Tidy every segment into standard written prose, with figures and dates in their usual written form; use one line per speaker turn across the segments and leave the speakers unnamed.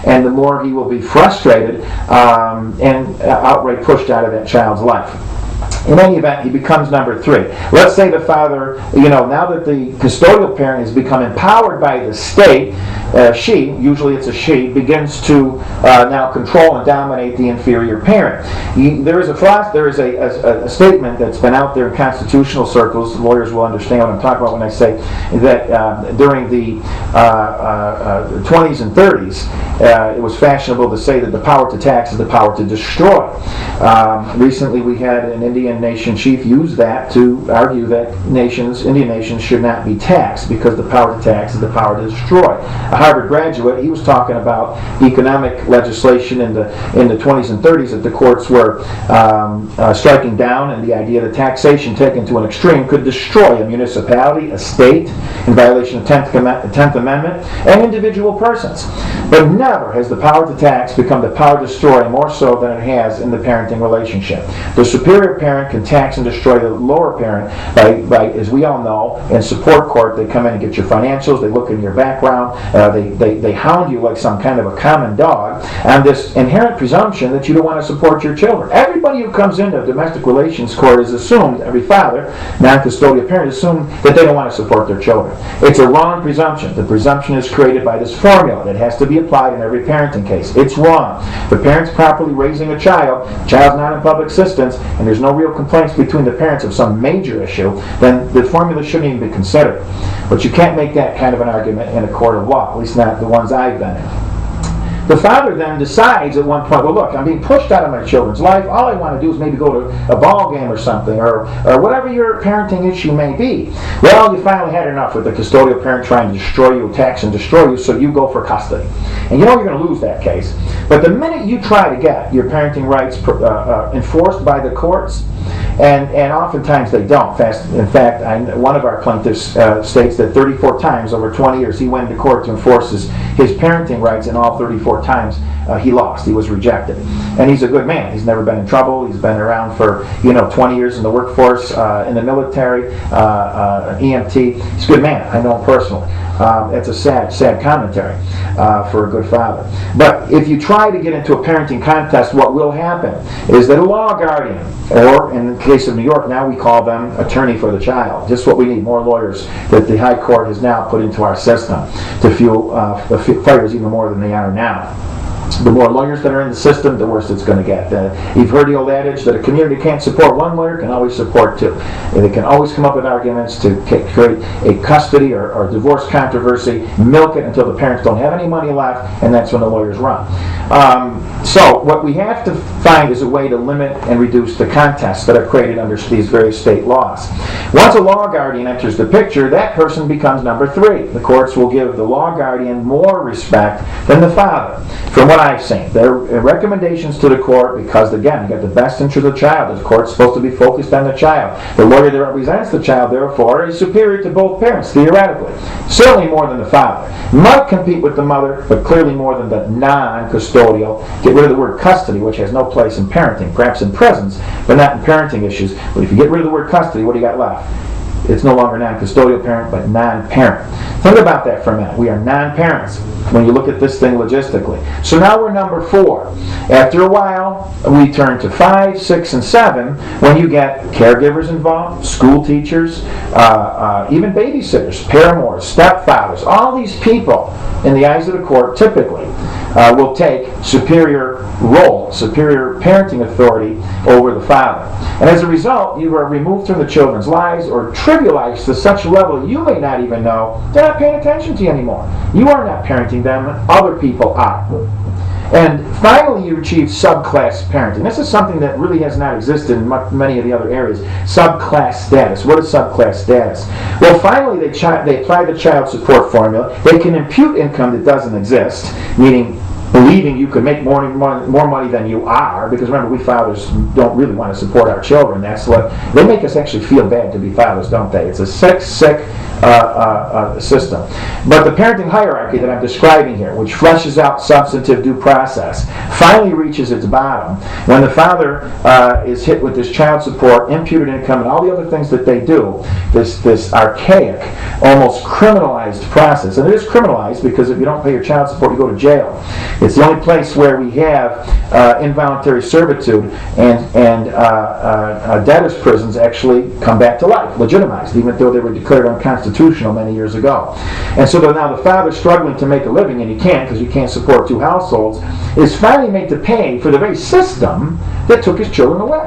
and the more he will be frustrated and outright pushed out of that child's life. In any event, he becomes number 3. Let's say the father, now that the custodial parent has become empowered by the state, usually it's a she, begins to now control and dominate the inferior parent. There is a statement that's been out there in constitutional circles. Lawyers will understand what I'm talking about when I say that during the 20s and 30s, it was fashionable to say that the power to tax is the power to destroy. Recently, we had an Indian nation chief use that to argue that Indian nations should not be taxed because the power to tax is the power to destroy. A Harvard graduate, he was talking about economic legislation in the 20s and 30s that the courts were striking down, and the idea that taxation taken to an extreme could destroy a municipality, a state, in violation of the 10th Amendment, and individual persons. But never has the power to tax become the power to destroy more so than it has in the parenting relationship. The superior parent can tax and destroy the lower parent by, as we all know, in support court, they come in and get your financials, they look in your background, they hound you like some kind of a common dog on this inherent presumption that you don't want to support your children. Everybody who comes into domestic relations court is assumed, every father, non-custodial parent, assumed that they don't want to support their children. It's a wrong presumption. The presumption is created by this formula that has to be applied in every parenting case. It's wrong. The parent's properly raising a child's not in public assistance, and there's no real complaints between the parents of some major issue, then the formula shouldn't even be considered. But you can't make that kind of an argument in a court of law, at least not the ones I've been in. The father then decides at one point, well, look, I'm being pushed out of my children's life. All I want to do is maybe go to a ball game or something, or whatever your parenting issue may be. Well, you finally had enough with the custodial parent trying to destroy you, tax and destroy you, so you go for custody. And you know you're going to lose that case. But the minute you try to get your parenting rights enforced by the courts, and oftentimes they don't. In fact, one of our plaintiffs states that 34 times over 20 years he went to court to enforce his parenting rights, and all 34 times he lost. He was rejected. And he's a good man. He's never been in trouble. He's been around for 20 years in the workforce, in the military, EMT. He's a good man. I know him personally. It's a sad commentary for a good father. But if you try to get into a parenting contest, what will happen is that a law guardian, or in the case of New York, now we call them attorney for the child. Just what we need, more lawyers that the High Court has now put into our system to fuel the fires even more than they are now. The more lawyers that are in the system, the worse it's going to get. You've heard the old adage that a community can't support one lawyer, can always support two. They can always come up with arguments to create a custody or divorce controversy, milk it until the parents don't have any money left, and that's when the lawyers run. So what we have to find is a way to limit and reduce the contests that are created under these various state laws. Once a law guardian enters the picture, that person becomes number 3. The courts will give the law guardian more respect than the father. From what I've seen, there are recommendations to the court because, again, you got the best interest of the child. The court's supposed to be focused on the child. The lawyer that represents the child, therefore, is superior to both parents, theoretically. Certainly more than the father. Might compete with the mother, but clearly more than the non-custodial. Get rid of the word custody, which has no place in parenting, perhaps in presence, but not in parenting issues. But if you get rid of the word custody, what do you got left? It's no longer non-custodial parent, but non-parent. Think about that for a minute. We are non-parents when you look at this thing logistically. So now we're number 4. After a while, we turn to 5, 6, and 7 when you get caregivers involved, school teachers, even babysitters, paramours, stepfathers. All these people, in the eyes of the court, typically will take superior role, superior parenting authority over the father. And as a result, you are removed from the children's lives or trivialized to such a level you may not even know they're not paying attention to you anymore. You are not parenting them, other people are. And finally, you achieve subclass parenting. This is something that really has not existed in many of the other areas. Subclass status. What is subclass status? Well, finally, they apply the child support formula. They can impute income that doesn't exist, meaning believing you could make more money than you are, because remember, we fathers don't really want to support our children. That's what they make us actually feel bad to be fathers, don't they? It's a sick system. But the parenting hierarchy that I'm describing here, which fleshes out substantive due process, finally reaches its bottom when the father is hit with this child support, imputed income, and all the other things that they do, this archaic, almost criminalized process. And it is criminalized because if you don't pay your child support, you go to jail. It's the only place where we have involuntary servitude, and debtors' prisons actually come back to life, legitimized, even though they were declared unconstitutional many years ago. And so now the father struggling to make a living, and he can't because you can't support two households, is finally made to pay for the very system that took his children away.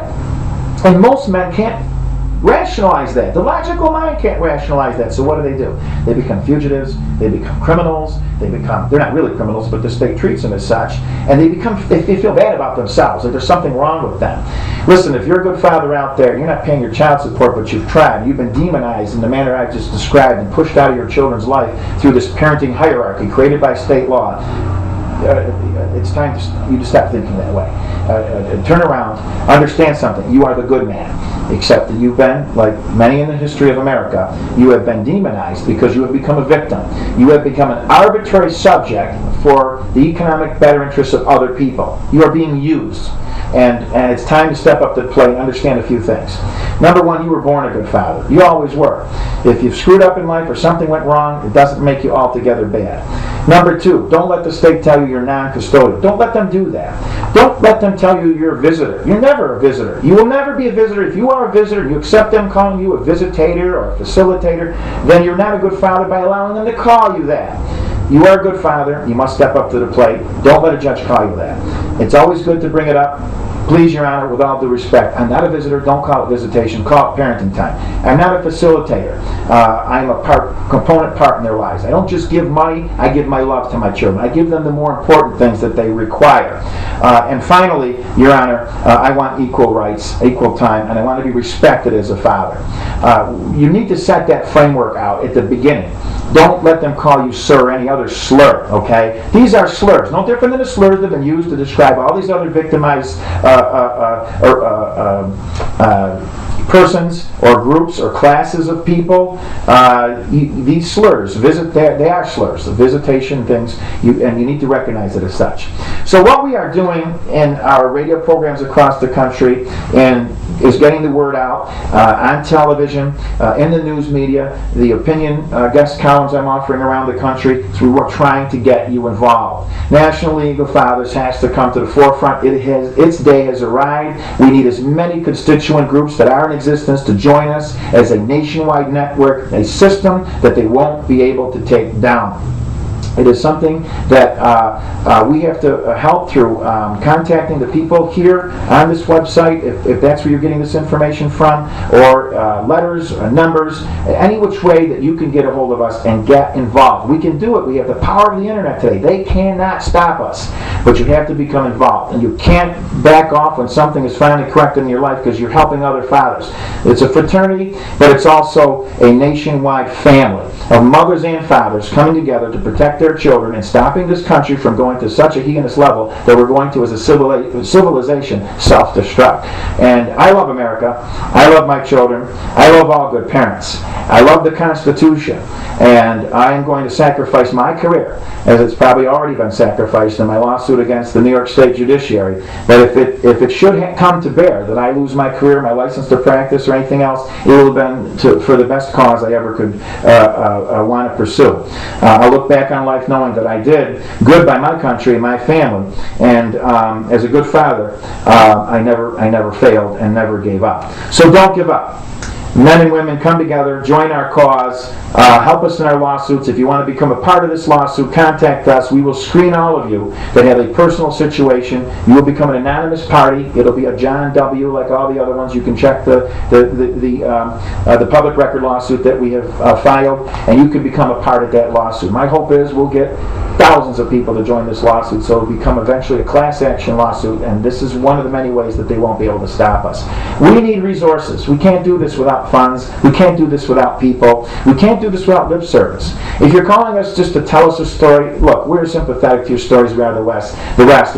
And most men can't rationalize that. The logical mind can't rationalize that. So what do? They become fugitives, they become criminals, they're not really criminals, but the state treats them as such, and they feel bad about themselves, like there's something wrong with them. Listen, if you're a good father out there, you're not paying your child support, but you've tried, you've been demonized in the manner I've just described and pushed out of your children's life through this parenting hierarchy created by state law, it's time you to stop thinking that way. Turn around, understand something. You are the good man, except that you've been, like many in the history of America, you have been demonized because you have become a victim. You have become an arbitrary subject for the economic better interests of other people. You are being used. And it's time to step up to the plate and understand a few things. Number one, you were born a good father. You always were. If you've screwed up in life or something went wrong, it doesn't make you altogether bad. Number two, don't let the state tell you you're non-custodial. Don't let them do that. Don't let them tell you you're a visitor. You're never a visitor. You will never be a visitor. If you are a visitor, you accept them calling you a visitator or a facilitator, then you're not a good father by allowing them to call you that. You are a good father. You must step up to the plate. Don't let a judge call you that. It's always good to bring it up. Please, Your Honor, with all due respect, I'm not a visitor. Don't call it visitation. Call it parenting time. I'm not a facilitator. I'm a component part in their lives. I don't just give money. I give my love to my children. I give them the more important things that they require. And finally, Your Honor, I want equal rights, equal time, and I want to be respected as a father. You need to set that framework out at the beginning. Don't let them call you sir or any other slur, okay? These are slurs, no different than the slurs that have been used to describe all these other victimized persons or groups or classes of people. These slurs, they are slurs, the visitation things, and you need to recognize it as such. So what we are doing in our radio programs across the country is getting the word out on television, in the news media, the opinion guest columns I'm offering around the country. So we're trying to get you involved. National League of Fathers has to come to the forefront. Its day has arrived. We need as many constituent groups that are in existence to join us as a nationwide network, a system that they won't be able to take down. It is something that we have to help through contacting the people here on this website, if that's where you're getting this information from, or letters, or numbers, any which way that you can get a hold of us and get involved. We can do it. We have the power of the internet today. They cannot stop us, but you have to become involved. And you can't back off when something is finally corrected in your life because you're helping other fathers. It's a fraternity, but it's also a nationwide family of mothers and fathers coming together to protect their children and stopping this country from going to such a heinous level that we're going to, as a civilization, self-destruct. And I love America. I love my children. I love all good parents. I love the Constitution. And I am going to sacrifice my career, as it's probably already been sacrificed in my lawsuit against the New York State Judiciary, that if it should come to bear that I lose my career, my license to practice, or anything else, it will have been for the best cause I ever could want to pursue. I'll look back on life knowing that I did good by my country and my family, and as a good father, I never failed and never gave up. So don't give up. Men and women, come together, join our cause, help us in our lawsuits. If you want to become a part of this lawsuit, contact us. We will screen all of you that have a personal situation. You will become an anonymous party. It'll be a John W. like all the other ones. You can check the public record lawsuit that we have filed, and you can become a part of that lawsuit. My hope is we'll get thousands of people to join this lawsuit, so it'll become eventually a class action lawsuit, and this is one of the many ways that they won't be able to stop us. We need resources. We can't do this without funds. We can't do this without people. We can't do this without lip service. If you're calling us just to tell us a story, look, we're sympathetic to your stories, we are the rest.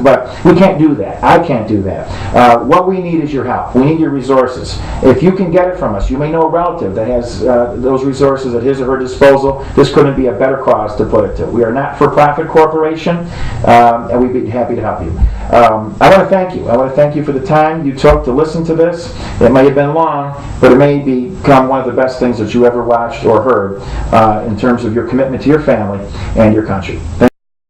But we can't do that. I can't do that. What we need is your help. We need your resources. If you can get it from us, you may know a relative that has those resources at his or her disposal. This couldn't be a better cause to put it to. We are not for-profit corporation, and we'd be happy to help you. I want to thank you. I want to thank you for the time you took to listen to this. It may have been long, but it may become one of the best things that you ever watched or heard in terms of your commitment to your family and your country.